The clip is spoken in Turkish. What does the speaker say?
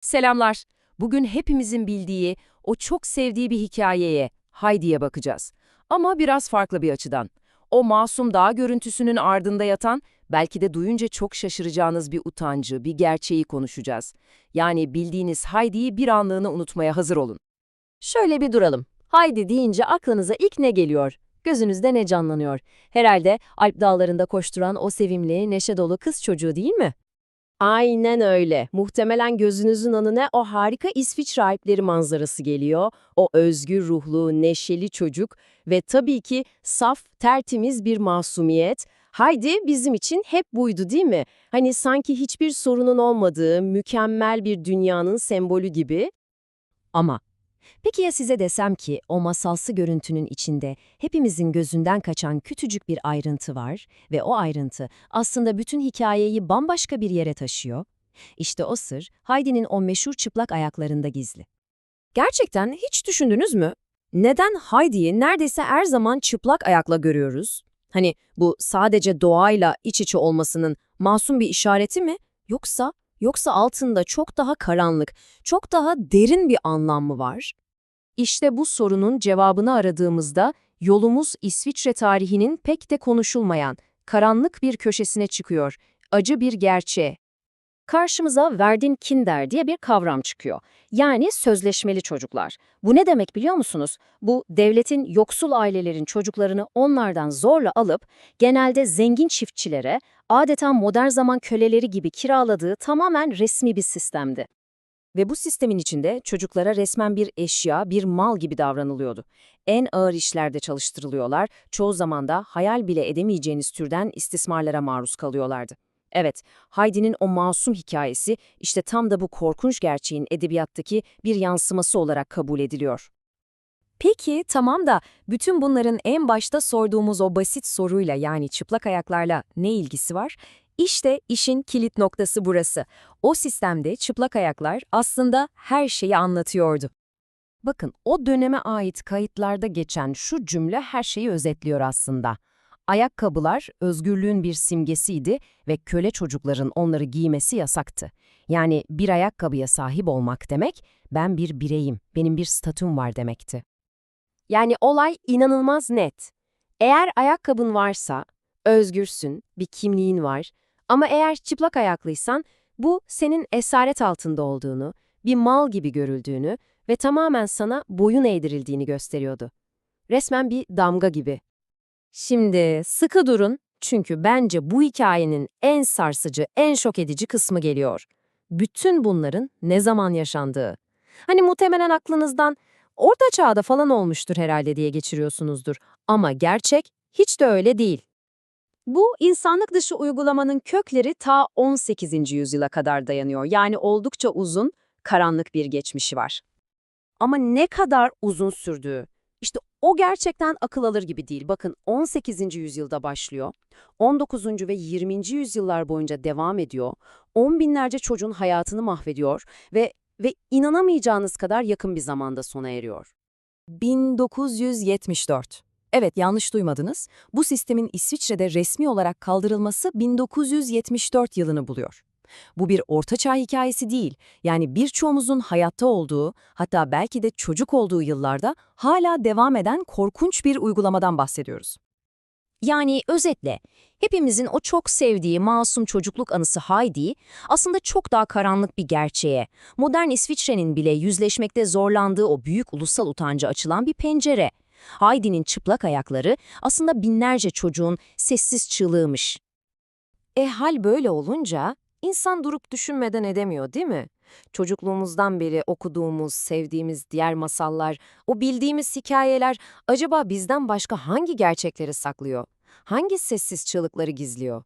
Selamlar. Bugün hepimizin bildiği, o çok sevdiği bir hikayeye, Heidi'ye bakacağız. Ama biraz farklı bir açıdan. O masum dağ görüntüsünün ardında yatan, belki de duyunca çok şaşıracağınız bir utancı, bir gerçeği konuşacağız. Yani bildiğiniz Heidi'yi bir anlığına unutmaya hazır olun. Şöyle bir duralım. Haydi deyince aklınıza ilk ne geliyor? Gözünüzde ne canlanıyor? Herhalde Alp dağlarında koşturan o sevimli, neşe dolu kız çocuğu değil mi? Aynen öyle. Muhtemelen gözünüzün önüne o harika İsviçre Alpleri manzarası geliyor. O özgür ruhlu, neşeli çocuk ve tabii ki saf, tertemiz bir masumiyet. Haydi bizim için hep buydu değil mi? Hani sanki hiçbir sorunun olmadığı, mükemmel bir dünyanın sembolü gibi. Ama peki ya size desem ki o masalsı görüntünün içinde hepimizin gözünden kaçan küçücük bir ayrıntı var ve o ayrıntı aslında bütün hikayeyi bambaşka bir yere taşıyor? İşte o sır Heidi'nin o meşhur çıplak ayaklarında gizli. Gerçekten hiç düşündünüz mü? Neden Heidi'yi neredeyse her zaman çıplak ayakla görüyoruz? Hani bu sadece doğayla iç içe olmasının masum bir işareti mi? Yoksa altında çok daha karanlık, çok daha derin bir anlam mı var? İşte bu sorunun cevabını aradığımızda yolumuz İsviçre tarihinin pek de konuşulmayan, karanlık bir köşesine çıkıyor, acı bir gerçeğe. Karşımıza Verdin-Kinder diye bir kavram çıkıyor. Yani sözleşmeli çocuklar. Bu ne demek biliyor musunuz? Bu devletin yoksul ailelerin çocuklarını onlardan zorla alıp genelde zengin çiftçilere adeta modern zaman köleleri gibi kiraladığı tamamen resmi bir sistemdi. Ve bu sistemin içinde çocuklara resmen bir eşya, bir mal gibi davranılıyordu. En ağır işlerde çalıştırılıyorlar, çoğu zaman da hayal bile edemeyeceğiniz türden istismarlara maruz kalıyorlardı. Evet, Heidi'nin o masum hikayesi işte tam da bu korkunç gerçeğin edebiyattaki bir yansıması olarak kabul ediliyor. Peki, tamam da bütün bunların en başta sorduğumuz o basit soruyla yani çıplak ayaklarla ne ilgisi var? İşte işin kilit noktası burası. O sistemde çıplak ayaklar aslında her şeyi anlatıyordu. Bakın, o döneme ait kayıtlarda geçen şu cümle her şeyi özetliyor aslında. Ayakkabılar özgürlüğün bir simgesiydi ve köle çocukların onları giymesi yasaktı. Yani bir ayakkabıya sahip olmak demek, ben bir bireyim, benim bir statüm var demekti. Yani olay inanılmaz net. Eğer ayakkabın varsa, özgürsün, bir kimliğin var. Ama eğer çıplak ayaklıysan, bu senin esaret altında olduğunu, bir mal gibi görüldüğünü ve tamamen sana boyun eğdirildiğini gösteriyordu. Resmen bir damga gibi. Şimdi sıkı durun çünkü bence bu hikayenin en sarsıcı, en şok edici kısmı geliyor. Bütün bunların ne zaman yaşandığı. Hani muhtemelen aklınızdan Orta Çağ'da falan olmuştur herhalde diye geçiriyorsunuzdur. Ama gerçek hiç de öyle değil. Bu insanlık dışı uygulamanın kökleri ta 18. yüzyıla kadar dayanıyor. Yani oldukça uzun, karanlık bir geçmişi var. Ama ne kadar uzun sürdüğü, işte o gerçekten akıl alır gibi değil. Bakın 18. yüzyılda başlıyor, 19. ve 20. yüzyıllar boyunca devam ediyor, on binlerce çocuğun hayatını mahvediyor ve inanamayacağınız kadar yakın bir zamanda sona eriyor. 1974. Evet, yanlış duymadınız. Bu sistemin İsviçre'de resmi olarak kaldırılması 1974 yılını buluyor. Bu bir ortaçağ hikayesi değil. Yani birçoğumuzun hayatta olduğu, hatta belki de çocuk olduğu yıllarda hala devam eden korkunç bir uygulamadan bahsediyoruz. Yani özetle, hepimizin o çok sevdiği masum çocukluk anısı Heidi, aslında çok daha karanlık bir gerçeğe, modern İsviçre'nin bile yüzleşmekte zorlandığı o büyük ulusal utanca açılan bir pencere. Heidi'nin çıplak ayakları aslında binlerce çocuğun sessiz çığlığıymış. Hal böyle olunca insan durup düşünmeden edemiyor, değil mi? Çocukluğumuzdan beri okuduğumuz, sevdiğimiz diğer masallar, o bildiğimiz hikayeler acaba bizden başka hangi gerçekleri saklıyor? Hangi sessiz çığlıkları gizliyor?